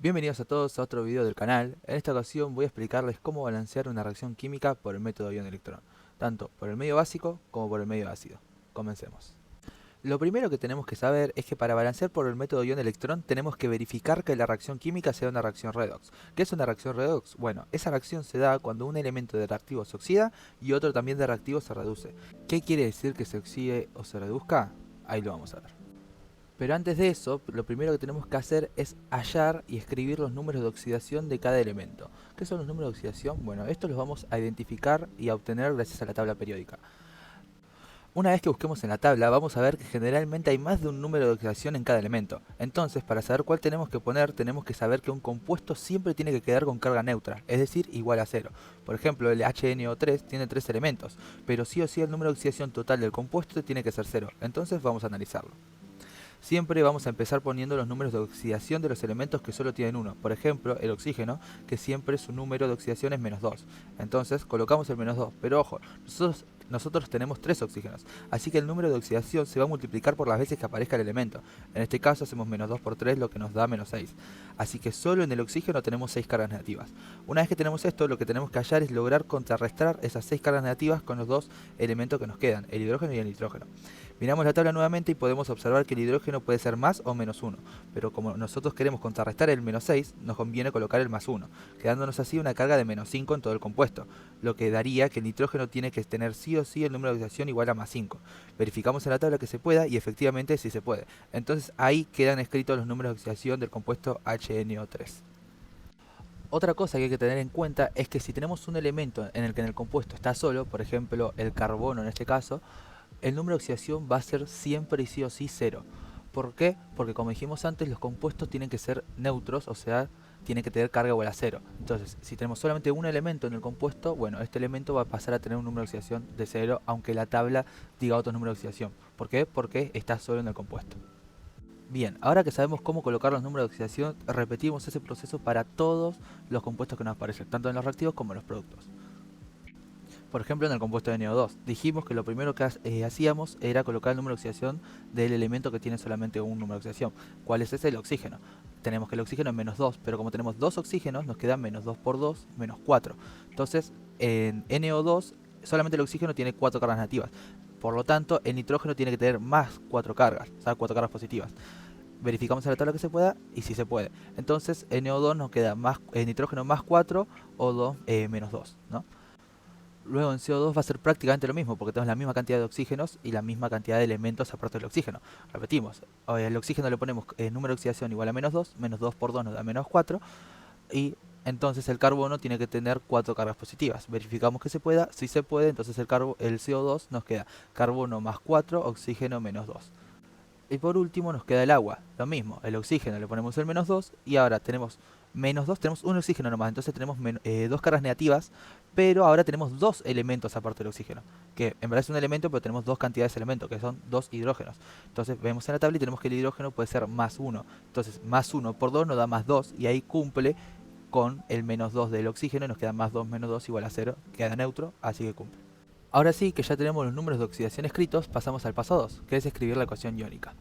Bienvenidos a todos a otro video del canal. En esta ocasión voy a explicarles cómo balancear una reacción química por el método ion-electrón, tanto por el medio básico como por el medio ácido. Comencemos. Lo primero que tenemos que saber es que para balancear por el método ion-electrón tenemos que verificar que la reacción química sea una reacción redox. ¿Qué es una reacción redox? Bueno, esa reacción se da cuando un elemento de reactivo se oxida y otro también de reactivo se reduce. ¿Qué quiere decir que se oxide o se reduzca? Ahí lo vamos a ver. Pero antes de eso, lo primero que tenemos que hacer es hallar y escribir los números de oxidación de cada elemento. ¿Qué son los números de oxidación? Bueno, estos los vamos a identificar y a obtener gracias a la tabla periódica. Una vez que busquemos en la tabla, vamos a ver que generalmente hay más de un número de oxidación en cada elemento. Entonces, para saber cuál tenemos que poner, tenemos que saber que un compuesto siempre tiene que quedar con carga neutra, es decir, igual a cero. Por ejemplo, el HNO3 tiene 3 elementos, pero sí o sí el número de oxidación total del compuesto tiene que ser cero. Entonces vamos a analizarlo. Siempre vamos a empezar poniendo los números de oxidación de los elementos que solo tienen uno. Por ejemplo, el oxígeno, que siempre su número de oxidación es -2. Entonces colocamos el -2, pero ojo, nosotros tenemos 3 oxígenos, así que el número de oxidación se va a multiplicar por las veces que aparezca el elemento. En este caso hacemos -2 por 3, lo que nos da -6. Así que solo en el oxígeno tenemos 6 cargas negativas. Una vez que tenemos esto, lo que tenemos que hallar es lograr contrarrestar esas 6 cargas negativas con los dos elementos que nos quedan, el hidrógeno y el nitrógeno. Miramos la tabla nuevamente y podemos observar que el hidrógeno puede ser más o -1, pero como nosotros queremos contrarrestar el -6, nos conviene colocar el +1, quedándonos así una carga de -5 en todo el compuesto, lo que daría que el nitrógeno tiene que tener sí o sí el número de oxidación igual a +5. Verificamos en la tabla que se pueda y efectivamente sí se puede. Entonces ahí quedan escritos los números de oxidación del compuesto HNO3. Otra cosa que hay que tener en cuenta es que si tenemos un elemento en el que en el compuesto está solo, por ejemplo el carbono en este caso, el número de oxidación va a ser siempre y sí o sí 0. ¿Por qué? Porque como dijimos antes, los compuestos tienen que ser neutros, o sea, tienen que tener carga igual a 0. Entonces, si tenemos solamente un elemento en el compuesto, bueno, este elemento va a pasar a tener un número de oxidación de 0, aunque la tabla diga otro número de oxidación. ¿Por qué? Porque está solo en el compuesto. Bien, ahora que sabemos cómo colocar los números de oxidación, repetimos ese proceso para todos los compuestos que nos aparecen, tanto en los reactivos como en los productos. Por ejemplo, en el compuesto de NO2, dijimos que lo primero que hacíamos era colocar el número de oxidación del elemento que tiene solamente un número de oxidación. ¿Cuál es ese? El oxígeno. Tenemos que el oxígeno es -2, pero como tenemos dos oxígenos, nos queda -2 por 2, -4. Entonces, en NO2, solamente el oxígeno tiene 4 cargas negativas. Por lo tanto, el nitrógeno tiene que tener más 4 cargas, o sea, 4 cargas positivas. Verificamos en la tabla que se pueda y si se puede. Entonces, en NO2 nos queda más nitrógeno más 4 o 2 -2, ¿no? Luego en CO2 va a ser prácticamente lo mismo, porque tenemos la misma cantidad de oxígenos y la misma cantidad de elementos aparte del oxígeno. Repetimos, al oxígeno le ponemos número de oxidación igual a -2, -2 por 2 nos da -4, y entonces el carbono tiene que tener 4 cargas positivas. Verificamos que se pueda, si se puede, entonces el CO2 nos queda carbono más 4, oxígeno -2. Y por último nos queda el agua, lo mismo, el oxígeno le ponemos el -2 y ahora tenemos -2, tenemos un oxígeno nomás, entonces tenemos dos cargas negativas, pero ahora tenemos dos elementos aparte del oxígeno, que en verdad es un elemento, pero tenemos dos cantidades de elementos, que son dos hidrógenos. Entonces vemos en la tabla y tenemos que el hidrógeno puede ser +1, entonces +1 por 2 nos da +2 y ahí cumple con el -2 del oxígeno y nos queda +2 menos 2 igual a 0, queda neutro, así que cumple. Ahora sí que ya tenemos los números de oxidación escritos, pasamos al paso 2, que es escribir la ecuación iónica.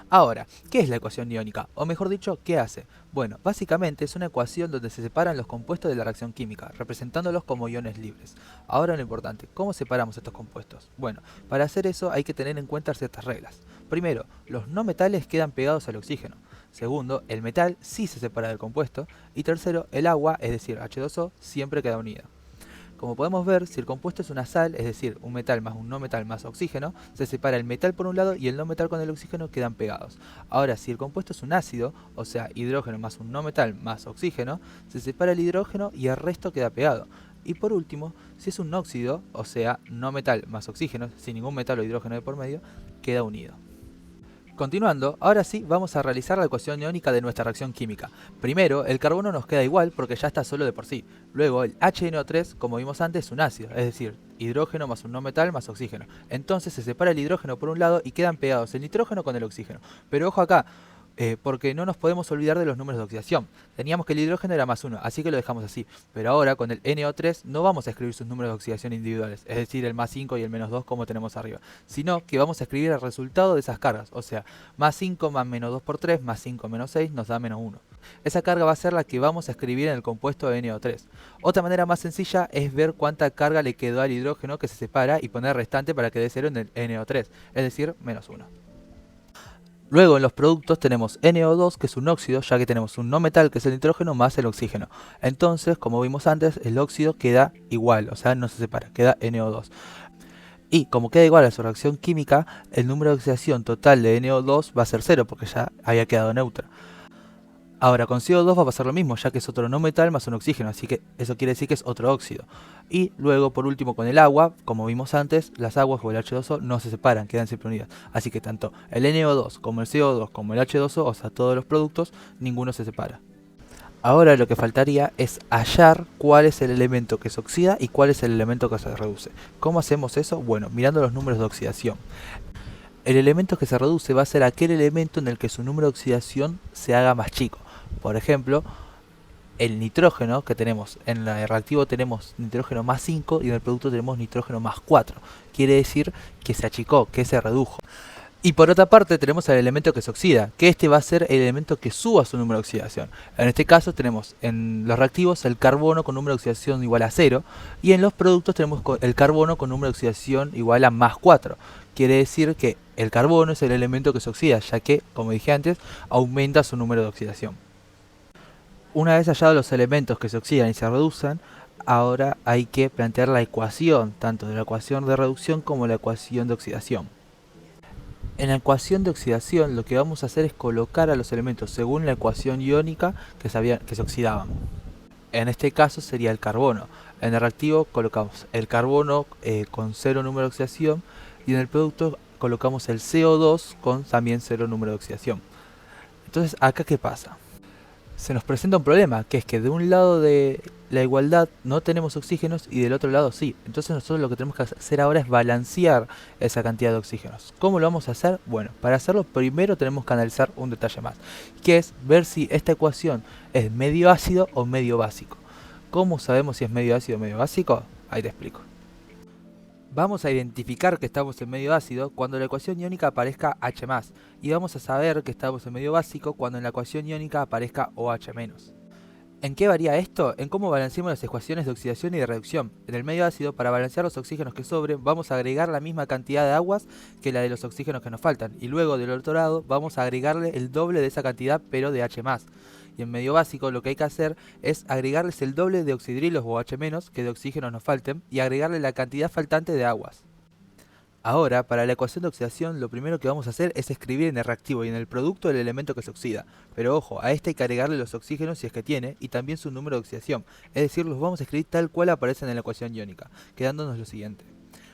Ahora, ¿qué es la ecuación iónica? O mejor dicho, ¿qué hace? Bueno, básicamente es una ecuación donde se separan los compuestos de la reacción química, representándolos como iones libres. Ahora lo importante, ¿cómo separamos estos compuestos? Bueno, para hacer eso hay que tener en cuenta ciertas reglas. Primero, los no metales quedan pegados al oxígeno. Segundo, el metal sí se separa del compuesto. Y tercero, el agua, es decir, H2O, siempre queda unida. Como podemos ver, si el compuesto es una sal, es decir, un metal más un no metal más oxígeno, se separa el metal por un lado y el no metal con el oxígeno quedan pegados. Ahora, si el compuesto es un ácido, o sea, hidrógeno más un no metal más oxígeno, se separa el hidrógeno y el resto queda pegado. Y por último, si es un óxido, o sea, no metal más oxígeno, sin ningún metal o hidrógeno de por medio, queda unido. Continuando, ahora sí vamos a realizar la ecuación iónica de nuestra reacción química. Primero, el carbono nos queda igual porque ya está solo de por sí. Luego, el HNO3, como vimos antes, es un ácido, es decir, hidrógeno más un no metal más oxígeno. Entonces se separa el hidrógeno por un lado y quedan pegados el nitrógeno con el oxígeno. Pero ojo acá, porque no nos podemos olvidar de los números de oxidación. Teníamos que el hidrógeno era +1, así que lo dejamos así. Pero ahora con el NO3 no vamos a escribir sus números de oxidación individuales, es decir, el +5 y el -2 como tenemos arriba, sino que vamos a escribir el resultado de esas cargas, o sea, +5 más -2 por 3 más 5 menos 6 nos da -1. Esa carga va a ser la que vamos a escribir en el compuesto de NO3. Otra manera más sencilla es ver cuánta carga le quedó al hidrógeno que se separa y poner restante para que dé 0 en el NO3, es decir, -1. Luego en los productos tenemos NO2, que es un óxido, ya que tenemos un no metal, que es el nitrógeno, más el oxígeno. Entonces, como vimos antes, el óxido queda igual, o sea, no se separa, queda NO2. Y como queda igual a su reacción química, el número de oxidación total de NO2 va a ser 0, porque ya había quedado neutra. Ahora con CO2 va a pasar lo mismo, ya que es otro no metal más un oxígeno, así que eso quiere decir que es otro óxido. Y luego por último con el agua, como vimos antes, las aguas o el H2O no se separan, quedan siempre unidas. Así que tanto el NO2 como el CO2 como el H2O, o sea todos los productos, ninguno se separa. Ahora lo que faltaría es hallar cuál es el elemento que se oxida y cuál es el elemento que se reduce. ¿Cómo hacemos eso? Bueno, mirando los números de oxidación. El elemento que se reduce va a ser aquel elemento en el que su número de oxidación se haga más chico. Por ejemplo, el nitrógeno que tenemos en el reactivo tenemos nitrógeno +5 y en el producto tenemos nitrógeno +4. Quiere decir que se achicó, que se redujo. Y por otra parte tenemos el elemento que se oxida, que este va a ser el elemento que suba su número de oxidación. En este caso tenemos en los reactivos el carbono con número de oxidación igual a 0 y en los productos tenemos el carbono con número de oxidación igual a +4. Quiere decir que el carbono es el elemento que se oxida, ya que, como dije antes, aumenta su número de oxidación. Una vez hallados los elementos que se oxidan y se reducen, ahora hay que plantear la ecuación, tanto de la ecuación de reducción como la ecuación de oxidación. En la ecuación de oxidación lo que vamos a hacer es colocar a los elementos según la ecuación iónica que se oxidaban. En este caso sería el carbono. En el reactivo colocamos el carbono con 0 número de oxidación y en el producto colocamos el CO2 con también 0 número de oxidación. Entonces, ¿acá qué pasa? Se nos presenta un problema, que es que de un lado de la igualdad no tenemos oxígenos y del otro lado sí. Entonces nosotros lo que tenemos que hacer ahora es balancear esa cantidad de oxígenos. ¿Cómo lo vamos a hacer? Bueno, para hacerlo primero tenemos que analizar un detalle más, que es ver si esta ecuación es medio ácido o medio básico. ¿Cómo sabemos si es medio ácido o medio básico? Ahí te explico. Vamos a identificar que estamos en medio ácido cuando en la ecuación iónica aparezca H+, y vamos a saber que estamos en medio básico cuando en la ecuación iónica aparezca OH-. ¿En qué varía esto? En cómo balanceamos las ecuaciones de oxidación y de reducción. En el medio ácido, para balancear los oxígenos que sobren, vamos a agregar la misma cantidad de aguas que la de los oxígenos que nos faltan, y luego del otro lado vamos a agregarle el doble de esa cantidad pero de H+. Y en medio básico lo que hay que hacer es agregarles el doble de oxidrilos o H- que de oxígenos nos falten y agregarle la cantidad faltante de aguas. Ahora, para la ecuación de oxidación, lo primero que vamos a hacer es escribir en el reactivo y en el producto el elemento que se oxida. Pero ojo, a este hay que agregarle los oxígenos si es que tiene y también su número de oxidación. Es decir, los vamos a escribir tal cual aparecen en la ecuación iónica, quedándonos lo siguiente.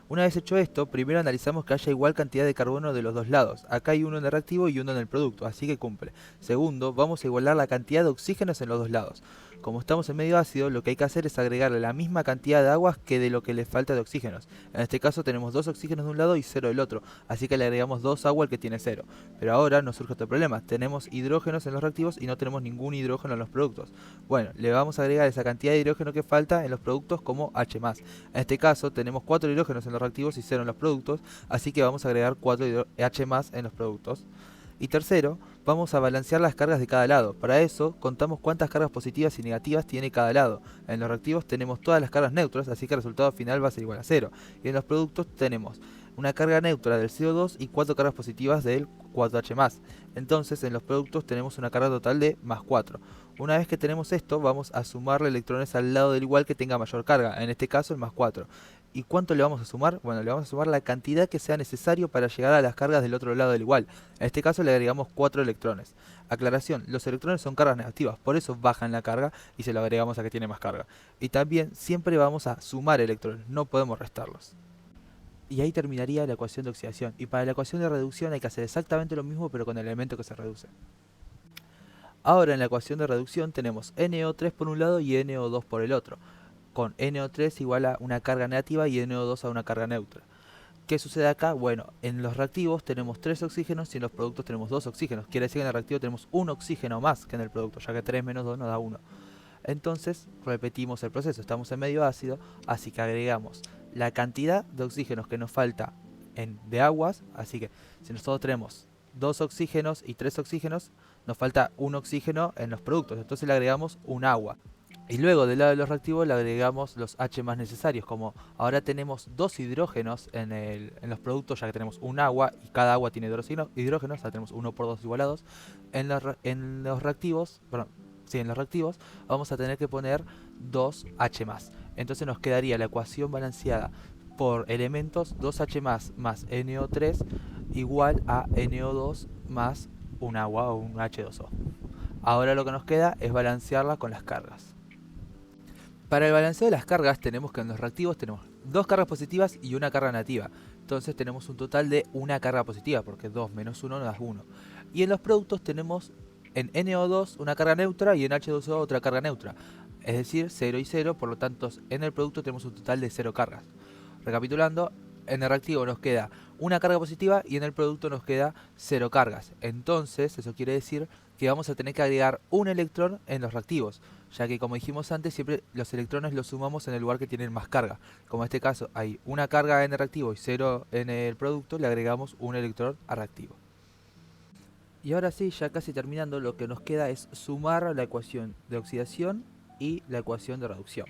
Una vez hecho esto, primero analizamos que haya igual cantidad de carbono de los dos lados. Acá hay uno en el reactivo y uno en el producto, así que cumple. Segundo, vamos a igualar la cantidad de oxígenos en los dos lados. Como estamos en medio ácido, lo que hay que hacer es agregarle la misma cantidad de aguas que de lo que le falta de oxígenos. En este caso tenemos 2 oxígenos de un lado y 0 del otro, así que le agregamos 2 agua al que tiene 0. Pero ahora nos surge otro problema, tenemos hidrógenos en los reactivos y no tenemos ningún hidrógeno en los productos. Bueno, le vamos a agregar esa cantidad de hidrógeno que falta en los productos como H+. En este caso tenemos 4 hidrógenos en los reactivos y 0 en los productos, así que vamos a agregar 4 H+ en los productos. Y tercero, vamos a balancear las cargas de cada lado. Para eso, contamos cuántas cargas positivas y negativas tiene cada lado. En los reactivos tenemos todas las cargas neutras, así que el resultado final va a ser igual a 0. Y en los productos tenemos una carga neutra del CO2 y 4 cargas positivas del 4H+. Entonces, en los productos tenemos una carga total de +4. Una vez que tenemos esto, vamos a sumarle electrones al lado del igual que tenga mayor carga, en este caso el +4. ¿Y cuánto le vamos a sumar? Bueno, le vamos a sumar la cantidad que sea necesario para llegar a las cargas del otro lado del igual. En este caso le agregamos 4 electrones. Aclaración, los electrones son cargas negativas, por eso bajan la carga y se lo agregamos a que tiene más carga. Y también siempre vamos a sumar electrones, no podemos restarlos. Y ahí terminaría la ecuación de oxidación. Y para la ecuación de reducción hay que hacer exactamente lo mismo pero con el elemento que se reduce. Ahora en la ecuación de reducción tenemos NO3 por un lado y NO2 por el otro, con NO3 igual a una carga negativa y NO2 a una carga neutra. ¿Qué sucede acá? Bueno, en los reactivos tenemos 3 oxígenos y en los productos tenemos 2 oxígenos. Quiere decir que en el reactivo tenemos un oxígeno más que en el producto, ya que 3 menos 2 nos da 1. Entonces repetimos el proceso, estamos en medio ácido, así que agregamos la cantidad de oxígenos que nos falta de aguas, así que si nosotros tenemos 2 oxígenos y 3 oxígenos, nos falta un oxígeno en los productos, entonces le agregamos un agua. Y luego del lado de los reactivos le agregamos los H más necesarios, como ahora tenemos 2 hidrógenos en los productos, ya que tenemos un agua y cada agua tiene 2 hidrógenos, o sea, tenemos 1 por 2 igualados. En los reactivos, perdón, sí, en los reactivos vamos a tener que poner 2 H más. Entonces nos quedaría la ecuación balanceada por elementos 2H más NO3 igual a NO2 más un agua o un H2O. Ahora lo que nos queda es balancearla con las cargas. Para el balanceo de las cargas tenemos que en los reactivos tenemos 2 cargas positivas y una carga negativa. Entonces tenemos un total de una carga positiva, porque 2 menos 1 nos da 1. Y en los productos tenemos en NO2 una carga neutra y en H2O otra carga neutra. Es decir, 0 y 0, por lo tanto en el producto tenemos un total de 0 cargas. Recapitulando, en el reactivo nos queda una carga positiva y en el producto nos queda 0 cargas. Entonces, eso quiere decir que vamos a tener que agregar un electrón en los reactivos, ya que como dijimos antes, siempre los electrones los sumamos en el lugar que tienen más carga. Como en este caso hay una carga en el reactivo y 0 en el producto, le agregamos un electrón al reactivo. Y ahora sí, ya casi terminando, lo que nos queda es sumar la ecuación de oxidación y la ecuación de reducción.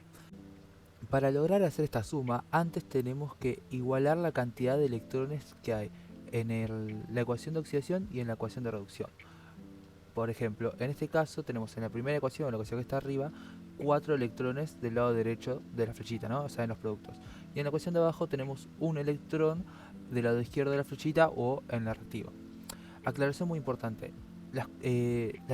Para lograr hacer esta suma, antes tenemos que igualar la cantidad de electrones que hay en la ecuación de oxidación y en la ecuación de reducción. Por ejemplo, en este caso tenemos en la primera ecuación, la ecuación que está arriba, 4 electrones del lado derecho de la flechita, ¿no? O sea, en los productos. Y en la ecuación de abajo tenemos un electrón del lado izquierdo de la flechita o en la reactiva. Aclaración muy importante. La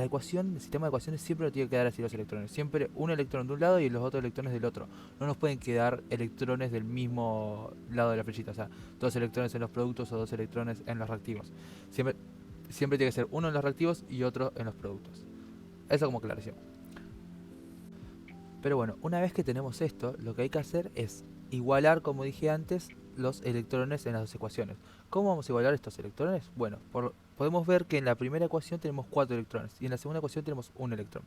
ecuación, el sistema de ecuaciones siempre no tiene que quedar así los electrones. Siempre un electrón de un lado y los otros electrones del otro. No nos pueden quedar electrones del mismo lado de la flechita. O sea, 2 electrones en los productos o 2 electrones en los reactivos. Siempre tiene que ser uno en los reactivos y otro en los productos. Eso como aclaración. Pero bueno, una vez que tenemos esto, lo que hay que hacer es igualar, como dije antes, los electrones en las dos ecuaciones. ¿Cómo vamos a igualar estos electrones? Bueno, podemos ver que en la primera ecuación tenemos 4 electrones y en la segunda ecuación tenemos un electrón.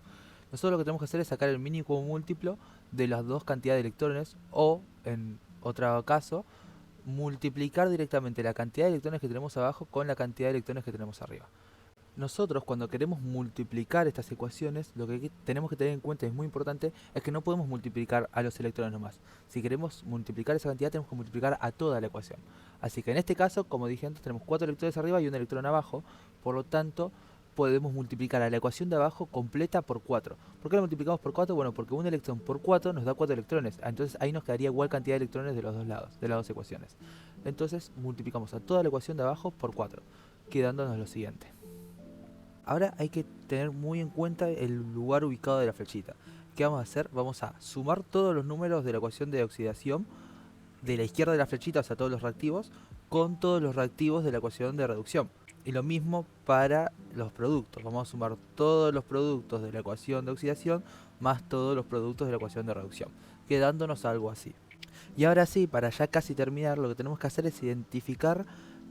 Nosotros lo que tenemos que hacer es sacar el mínimo múltiplo de las dos cantidades de electrones o, en otro caso, multiplicar directamente la cantidad de electrones que tenemos abajo con la cantidad de electrones que tenemos arriba. Nosotros cuando queremos multiplicar estas ecuaciones, lo que tenemos que tener en cuenta, es muy importante, es que no podemos multiplicar a los electrones nomás. Si queremos multiplicar esa cantidad, tenemos que multiplicar a toda la ecuación. Así que en este caso, como dije antes, tenemos 4 electrones arriba y un electrón abajo, por lo tanto podemos multiplicar a la ecuación de abajo completa por 4. ¿Por qué la multiplicamos por 4? Bueno, porque un electrón por 4 nos da 4 electrones, entonces ahí nos quedaría igual cantidad de electrones de los dos lados, de las dos ecuaciones. Entonces multiplicamos a toda la ecuación de abajo por 4, quedándonos lo siguiente. Ahora hay que tener muy en cuenta el lugar ubicado de la flechita. ¿Qué vamos a hacer? Vamos a sumar todos los números de la ecuación de oxidación de la izquierda de la flechita, o sea, todos los reactivos, con todos los reactivos de la ecuación de reducción. Y lo mismo para los productos. Vamos a sumar todos los productos de la ecuación de oxidación más todos los productos de la ecuación de reducción, quedándonos algo así. Y ahora sí, para ya casi terminar, lo que tenemos que hacer es identificar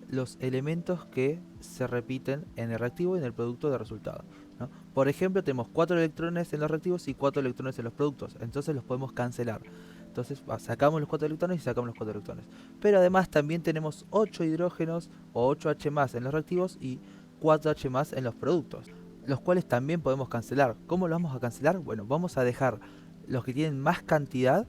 los elementos que se repiten en el reactivo y en el producto de resultado, ¿no? Por ejemplo, tenemos 4 electrones en los reactivos y 4 electrones en los productos, entonces los podemos cancelar. Entonces sacamos los 4 electrones y sacamos los 4 electrones. Pero además también tenemos 8 hidrógenos o 8H más en los reactivos y 4H más en los productos, los cuales también podemos cancelar. ¿Cómo los vamos a cancelar? Bueno, vamos a dejar los que tienen más cantidad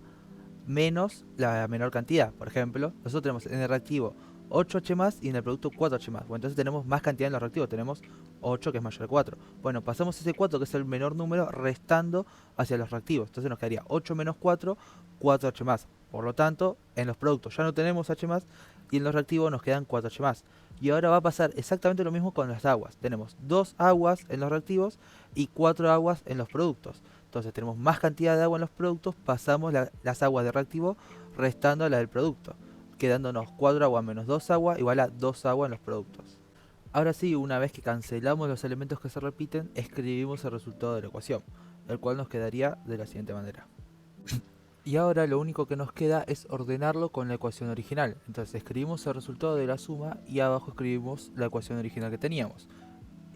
menos la menor cantidad. Por ejemplo, nosotros tenemos en el reactivo 8H más y en el producto 4H más. Bueno, entonces tenemos más cantidad en los reactivos, tenemos 8 que es mayor a 4. Bueno, pasamos ese 4 que es el menor número restando hacia los reactivos. Entonces nos quedaría 8 menos 4, 4H más. Por lo tanto, en los productos ya no tenemos H más y en los reactivos nos quedan 4H más. Y ahora va a pasar exactamente lo mismo con las aguas. Tenemos 2 aguas en los reactivos y 4 aguas en los productos. Entonces tenemos más cantidad de agua en los productos, pasamos las aguas de reactivo restando a la del producto, quedándonos 4 agua menos 2 agua igual a 2 agua en los productos. Ahora sí, una vez que cancelamos los elementos que se repiten, escribimos el resultado de la ecuación, el cual nos quedaría de la siguiente manera. Y ahora lo único que nos queda es ordenarlo con la ecuación original. Entonces escribimos el resultado de la suma y abajo escribimos la ecuación original que teníamos.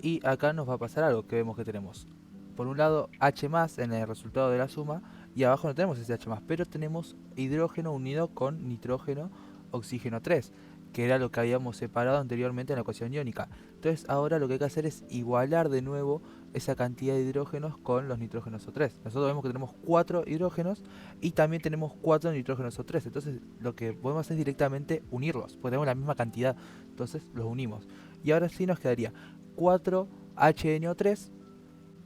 Y acá nos va a pasar algo, que vemos que tenemos por un lado H más en el resultado de la suma y abajo no tenemos ese H más, pero tenemos hidrógeno unido con nitrógeno, oxígeno 3, que era lo que habíamos separado anteriormente en la ecuación iónica. Entonces ahora lo que hay que hacer es igualar de nuevo esa cantidad de hidrógenos con los nitrógenos O3. Nosotros vemos que tenemos 4 hidrógenos y también tenemos 4 nitrógenos O3. Entonces lo que podemos hacer es directamente unirlos, porque tenemos la misma cantidad. Entonces los unimos. Y ahora sí nos quedaría 4HNO3,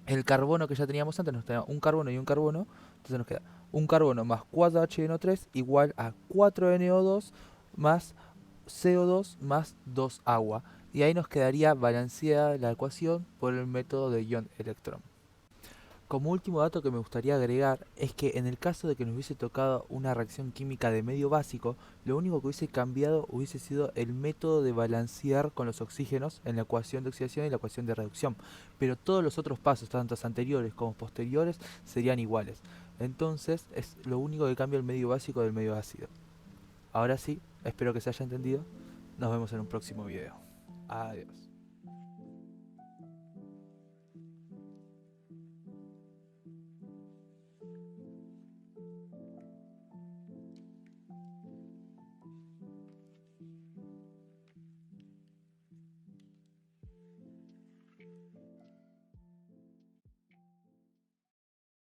el carbono que ya teníamos antes, nos queda un carbono y un carbono, entonces nos queda un carbono más 4HNO3 igual a 4NO2 más CO2 más 2 agua. Y ahí nos quedaría balanceada la ecuación por el método de ion-electrón. Como último dato que me gustaría agregar es que en el caso de que nos hubiese tocado una reacción química de medio básico, lo único que hubiese cambiado hubiese sido el método de balancear con los oxígenos en la ecuación de oxidación y la ecuación de reducción. Pero todos los otros pasos, tanto anteriores como posteriores, serían iguales. Entonces es lo único que cambia el medio básico del medio ácido. Ahora sí, espero que se haya entendido. Nos vemos en un próximo video. Adiós.